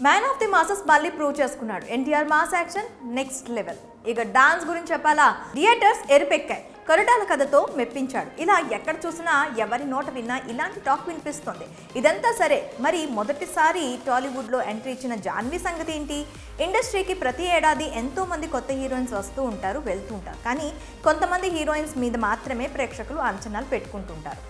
Man of the masses మళ్ళీ prove చేసుకున్నాడు. NTR mass action next level. ఇక డాన్స్ గురించి చెప్పాలా, థియేటర్స్ ఎరిపెక్కాయి. కొరటాల కథతో మెప్పించాడు. ఇలా ఎక్కడ చూసినా ఎవరి నోట విన్నా ఇలాంటి టాక్ వినిపిస్తుంది. ఇదంతా సరే, మరి మొదటిసారి టాలీవుడ్లో ఎంట్రీ ఇచ్చిన జాన్వీ సంగతి ఏంటి? ఇండస్ట్రీకి ప్రతి ఏడాది ఎంతో మంది కొత్త హీరోయిన్స్ వస్తూ ఉంటారు, వెళ్తూ ఉంటారు. కానీ కొంతమంది హీరోయిన్స్ మీద మాత్రమే ప్రేక్షకులు అంచనాలు పెట్టుకుంటుంటారు.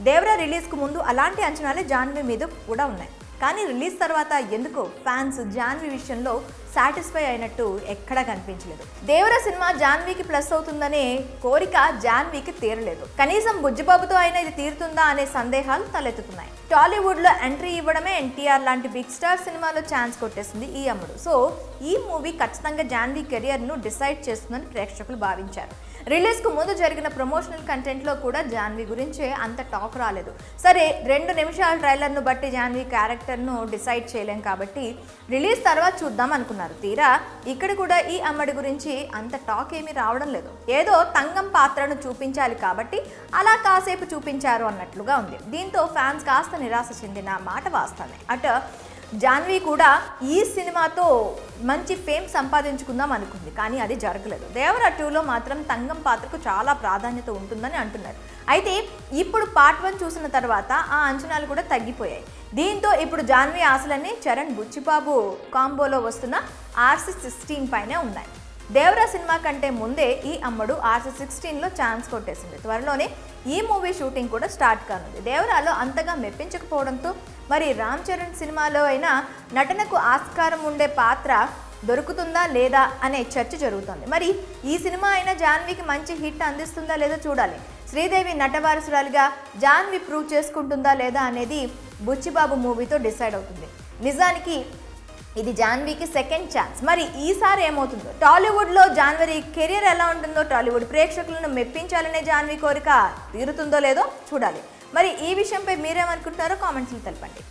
దేవరా రిలీజ్కు ముందు అలాంటి అంచనాలే జాన్వీ మీద కూడా ఉన్నాయి. కానీ రిలీజ్ తర్వాత ఎందుకో ఫ్యాన్స్ జాన్వీ విషయంలో సాటిస్ఫై అయినట్టు ఎక్కడా కనిపించలేదు. దేవరా సినిమా జాన్వీకి ప్లస్ అవుతుందనే కోరిక జాన్వీకి తీరలేదు. కనీసం బుజ్జిబాబుతో అయినా ఇది తీరుతుందా అనే సందేహాలు తలెత్తుతున్నాయి. టాలీవుడ్లో ఎంట్రీ ఇవ్వడమే ఎన్టీఆర్ లాంటి బిగ్ స్టార్ సినిమాలో ఛాన్స్ కొట్టేసింది ఈ అమ్ముడు. సో ఈ మూవీ ఖచ్చితంగా జాన్వీ కెరియర్ను డిసైడ్ చేస్తుందని ప్రేక్షకులు భావించారు. రిలీజ్కు ముందు జరిగిన ప్రమోషనల్ కంటెంట్లో కూడా జాన్వీ గురించే అంత టాక్ రాలేదు. సరే, 2 నిమిషాల ట్రైలర్ను బట్టి జాన్వీ క్యారెక్టర్ను డిసైడ్ చేయలేం కాబట్టి రిలీజ్ తర్వాత చూద్దాం అనుకున్నారు. తీరా ఇక్కడ కూడా ఈ అమ్మడి గురించి అంత టాక్ ఏమీ రావడం లేదు. ఏదో తంగం పాత్రను చూపించాలి కాబట్టి అలా కాసేపు చూపించారు అన్నట్లుగా ఉంది. దీంతో ఫ్యాన్స్ కాస్త నిరాశ చెందిన మాట వాస్తవమే. అటు జాన్వీ కూడా ఈ సినిమాతో మంచి ఫేమ్ సంపాదించుకుందాం అనుకుంది, కానీ అది జరగలేదు. దేవరా 2లో మాత్రం తంగం పాత్రకు చాలా ప్రాధాన్యత ఉంటుందని అంటున్నారు. అయితే ఇప్పుడు పార్ట్ 1 చూసిన తర్వాత ఆ అంచనాలు కూడా తగ్గిపోయాయి. దీంతో ఇప్పుడు జాన్వీ ఆశలన్నీ చరణ్ బుచ్చిబాబు కాంబోలో వస్తున్న RC16 పైనే ఉన్నాయి. దేవరా సినిమా కంటే ముందే ఈ అమ్మడు RC16లో ఛాన్స్ కొట్టేసింది. త్వరలోనే ఈ మూవీ షూటింగ్ కూడా స్టార్ట్ కానుంది. దేవరాలో అంతగా మెప్పించకపోవడంతో మరి రామ్ చరణ్ సినిమాలో అయినా నటనకు ఆస్కారం ఉండే పాత్ర దొరుకుతుందా లేదా అనే చర్చ జరుగుతోంది. మరి ఈ సినిమా అయినా జాన్వీకి మంచి హిట్ అందిస్తుందా లేదో చూడాలి. శ్రీదేవి నటవారసురాలిగా జాన్వీ ప్రూవ్ చేసుకుంటుందా లేదా అనేది బుచ్చిబాబు మూవీతో డిసైడ్ అవుతుంది. నిజానికి ఇది జాన్వీకి సెకండ్ ఛాన్స్. మరి ఈసారి ఏమవుతుందో, టాలీవుడ్లో జాన్వీ కెరీర్ ఎలా ఉంటుందో, టాలీవుడ్ ప్రేక్షకులను మెప్పించాలనే జాన్వీ కోరిక తీరుతుందో లేదో చూడాలి. మరి ఈ విషయంపై మీరేమనుకుంటారో కామెంట్స్లో తెలపండి.